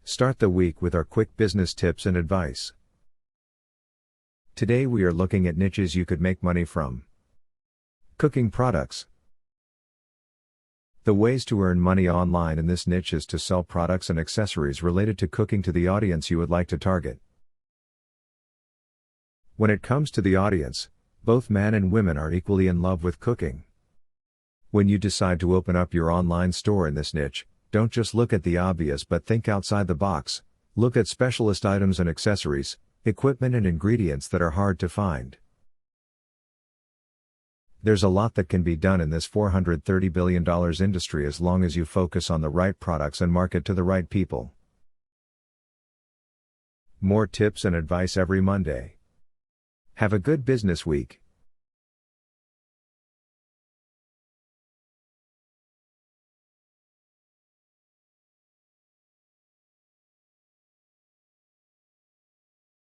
Start the week with our quick business tips and advice. Today we are looking at niches you could make money from. Cooking products. The ways to earn money online in this niche is to sell products and accessories related to cooking to the audience you would like to target. When it comes to the audience, both men and women are equally in love with cooking. When you decide to open up your online store in this niche, don't just look at the obvious but think outside the box. Look at specialist items and accessories, equipment and ingredients that are hard to find. There's a lot that can be done in this $430 billion industry as long as you focus on the right products and market to the right people. More tips and advice every Monday. Have a good business week.